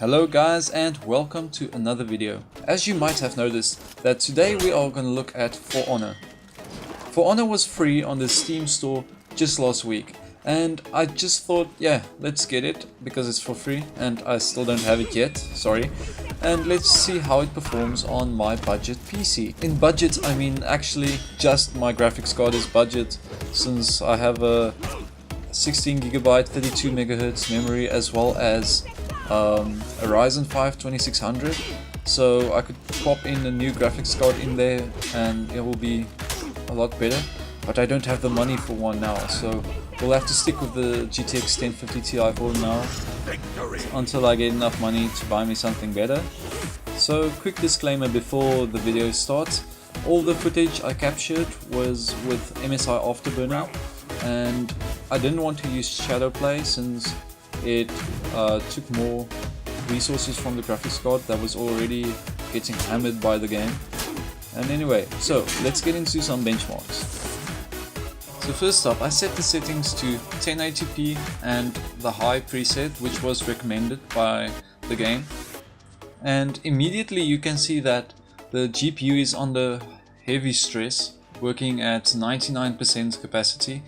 Hello guys and welcome to another video. As you might have noticed that today we are going to look at For Honor. For Honor was free on the Steam store just last week and I just thought, yeah, let's get it because it's for free and I still don't have it yet, sorry. And let's see how it performs on my budget PC. In budget I mean actually just my graphics card is budget, since I have a 16GB 32MHz memory as well as a Ryzen 5 2600, so I could pop in a new graphics card in there and it will be a lot better, but I don't have the money for one now, so we'll have to stick with the GTX 1050ti for now until I get enough money to buy me something better. So quick disclaimer before the video starts: all the footage I captured was with MSI Afterburner and I didn't want to use Shadowplay since it took more resources from the graphics card that was already getting hammered by the game. And anyway, so let's get into some benchmarks. So first up, I set the settings to 1080p and the high preset, which was recommended by the game, and immediately you can see that the GPU is under heavy stress, working at 99% capacity,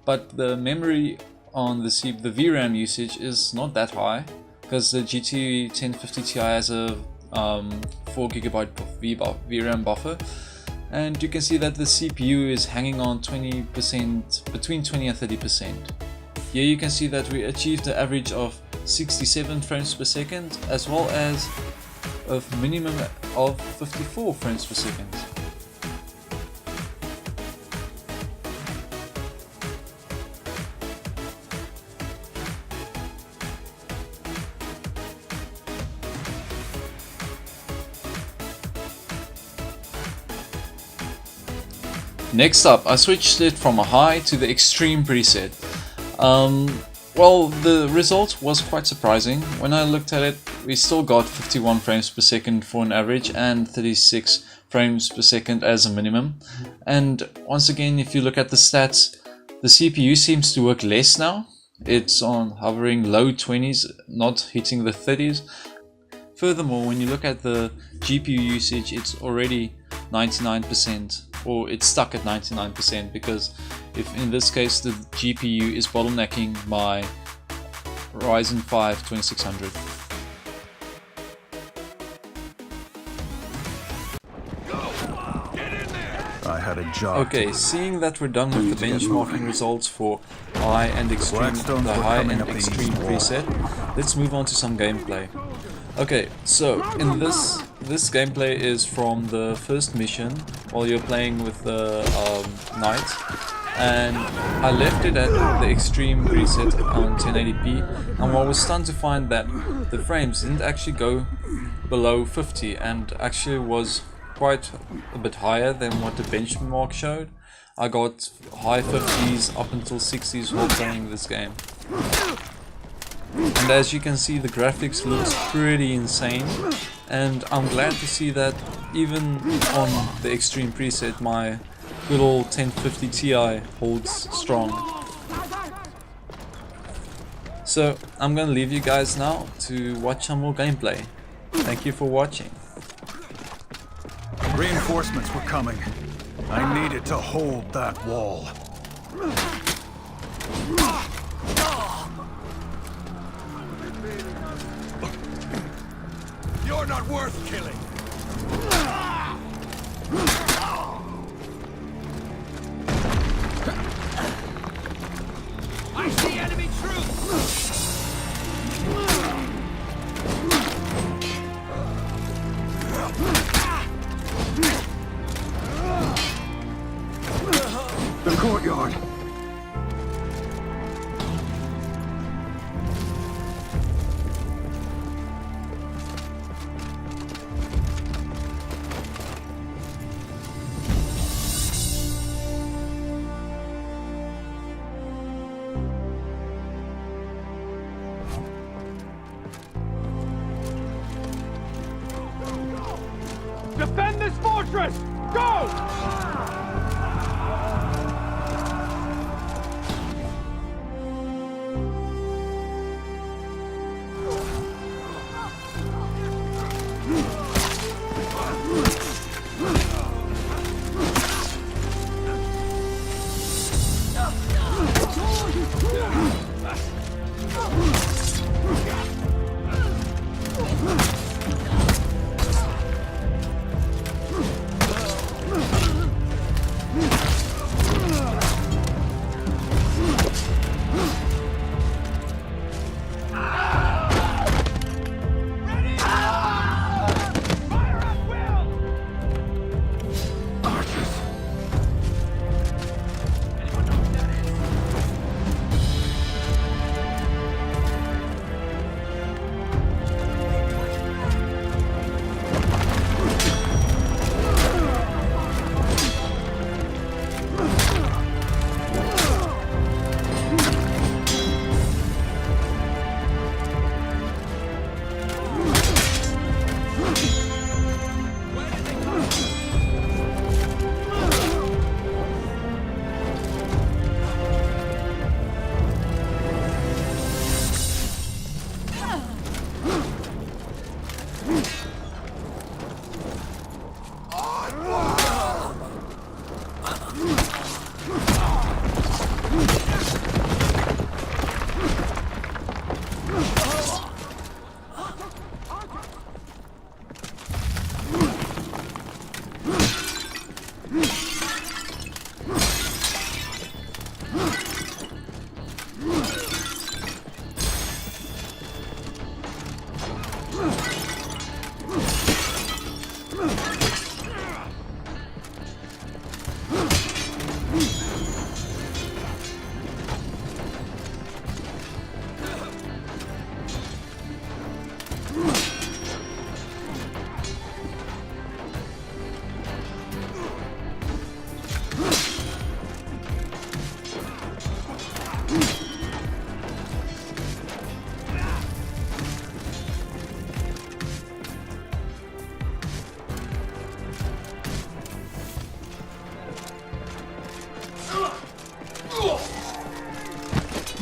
but the memory on the VRAM usage is not that high because the GT 1050ti has a 4GB VRAM buffer, and you can see that the CPU is hanging on 20%, between 20 and 30%. Here you can see that we achieved an average of 67 frames per second as well as a minimum of 54 frames per second. Next up, I switched it from a high to the extreme preset. Well, the result was quite surprising. When I looked at it, we still got 51 frames per second for an average and 36 frames per second as a minimum. And once again, if you look at the stats, the CPU seems to work less now. It's on hovering low 20s, not hitting the 30s. Furthermore, when you look at the GPU usage, it's already 99%, or it's stuck at 99%, because if in this case the GPU is bottlenecking my Ryzen 5 2600. I had a job. Okay, seeing that we're done with the benchmarking results for high and extreme, the high and extreme preset, let's move on to some gameplay. Okay, so in this gameplay is from the first mission while you're playing with the knight, and I left it at the extreme preset on 1080p, and I was stunned to find that the frames didn't actually go below 50 and actually was quite a bit higher than what the benchmark showed. I got high 50s up until 60s while playing this game. And as you can see, the graphics looks pretty insane, and I'm glad to see that even on the extreme preset my good old 1050 Ti holds strong. So I'm gonna leave you guys now to watch some more gameplay. Thank you for watching. Reinforcements were coming. I needed to hold that wall. You're not worth killing. I see enemy troops. The courtyard. Defend this fortress! Go!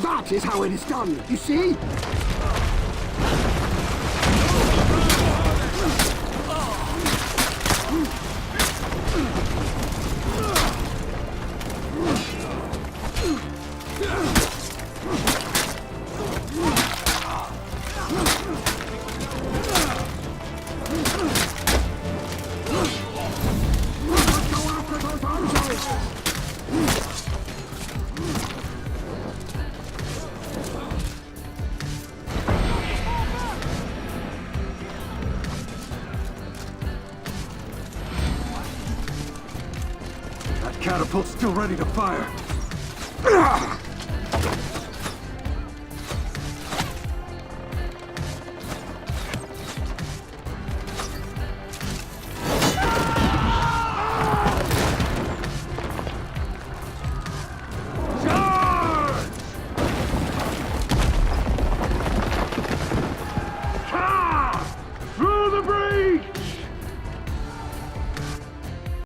That is how it is done, you see? Catapult's still ready to fire. Charge!